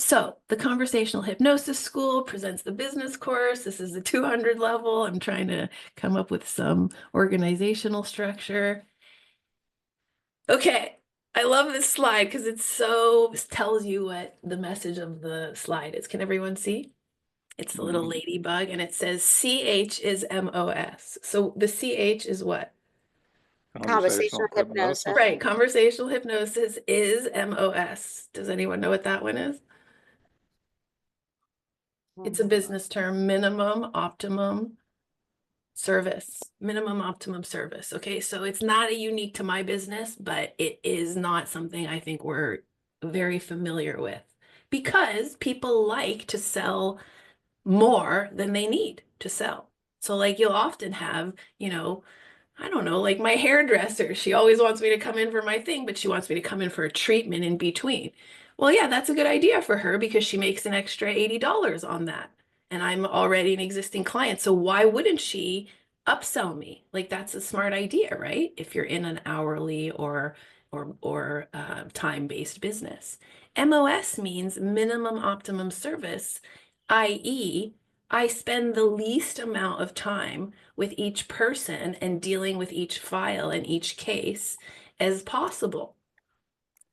So the Conversational Hypnosis School presents the business course. This is the 200 level. I'm trying to come up with some organizational structure. Okay, I love this slide because it tells you what the message of the slide is. Can everyone see? It's the little ladybug and it says CH is MOS. So the CH is what? Conversational hypnosis. Right, conversational hypnosis is MOS. Does anyone know what that one is? It's a business term, minimum optimum service, minimum optimum service. Okay, so it's not unique to my business, but it is not something I think we're very familiar with because people like to sell more than they need to sell. So like you'll often have, I don't know, like my hairdresser, she always wants me to come in for my thing, but she wants me to come in for a treatment in between. Well, yeah, that's a good idea for her because she makes an extra $80 on that. And I'm already an existing client. So why wouldn't she upsell me? Like that's a smart idea, right? If you're in an hourly or time-based business. MOS means minimum optimum service, i.e., I spend the least amount of time with each person and dealing with each file and each case as possible.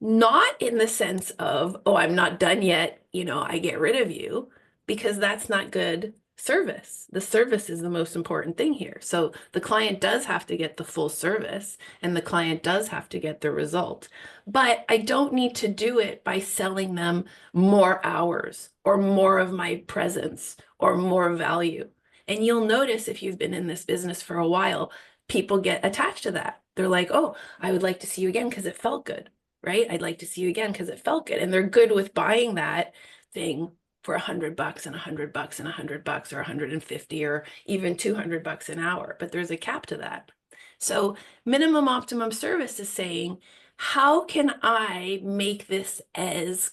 Not in the sense of, oh, I'm not done yet, I get rid of you, because that's not good service. The service is the most important thing here. So the client does have to get the full service and the client does have to get the result. But I don't need to do it by selling them more hours or more of my presence or more value. And you'll notice if you've been in this business for a while, people get attached to that. They're like, oh, I would like to see you again because it felt good, right? I'd like to see you again because it felt good. And they're good with buying that thing for $100 and $100 and $100 or 150 or even $200 an hour, but there's a cap to that. So minimum optimum service is saying, how can I make this as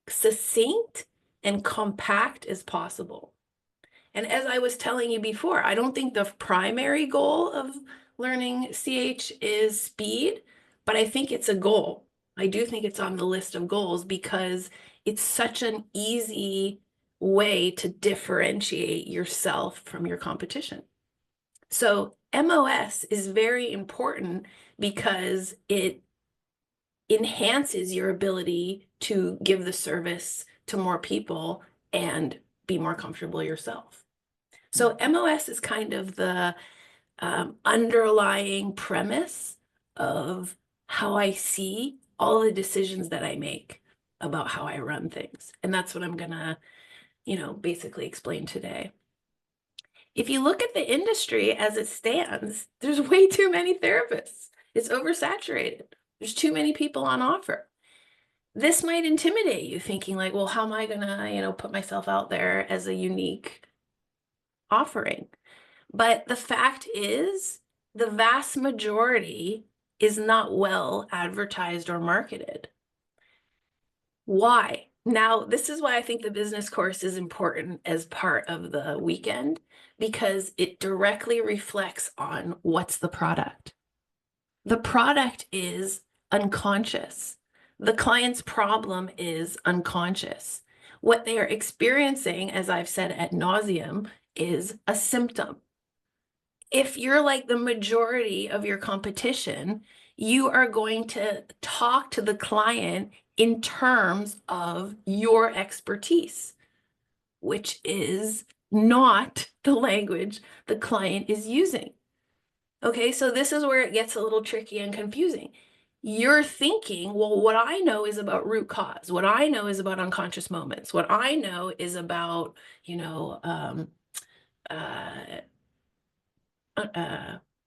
succinct and compact as possible? And as I was telling you before, I don't think the primary goal of learning CH is speed, but I think it's a goal. I do think it's on the list of goals because it's such an easy way to differentiate yourself from your competition. So MOS is very important because it enhances your ability to give the service to more people and be more comfortable yourself. So MOS is kind of the underlying premise of how I see all the decisions that I make about how I run things. And that's what I'm gonna, basically explain today. If you look at the industry as it stands, there's way too many therapists. It's oversaturated. There's too many people on offer. This might intimidate you thinking like, well, how am I gonna, put myself out there as a unique offering? But the fact is, the vast majority is not well advertised or marketed. Why? Now, this is why I think the business course is important as part of the weekend, because it directly reflects on what's the product. The product is unconscious. The client's problem is unconscious. What they are experiencing, as I've said ad nauseum, is a symptom. If you're like the majority of your competition, you are going to talk to the client in terms of your expertise, which is not the language the client is using. Okay, so this is where it gets a little tricky and confusing. You're thinking, well, what I know is about root cause. What I know is about unconscious moments. What I know is about,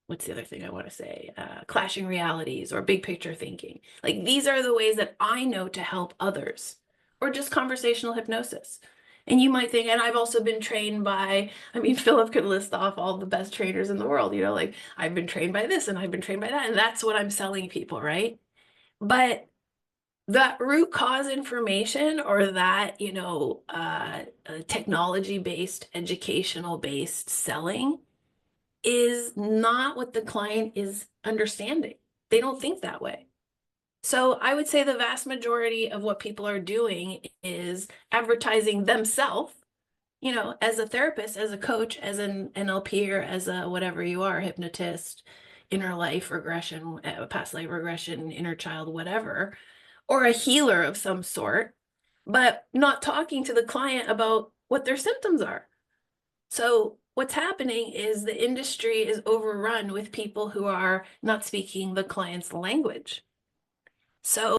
what's the other thing I want to say? Clashing realities or big picture thinking. Like these are the ways that I know to help others, or just conversational hypnosis. And you might think, and I've also been trained by, Philip could list off all the best trainers in the world, like I've been trained by this and I've been trained by that. And that's what I'm selling people, right? But that root cause information or that, technology-based, educational-based selling is not what the client is understanding. They don't think that way. So I would say the vast majority of what people are doing is advertising themselves, you know, as a therapist, as a coach, as an NLPer, as a whatever you are, hypnotist, inner life regression, past life regression, inner child, whatever, or a healer of some sort, but not talking to the client about what their symptoms are. So what's happening is the industry is overrun with people who are not speaking the client's language. So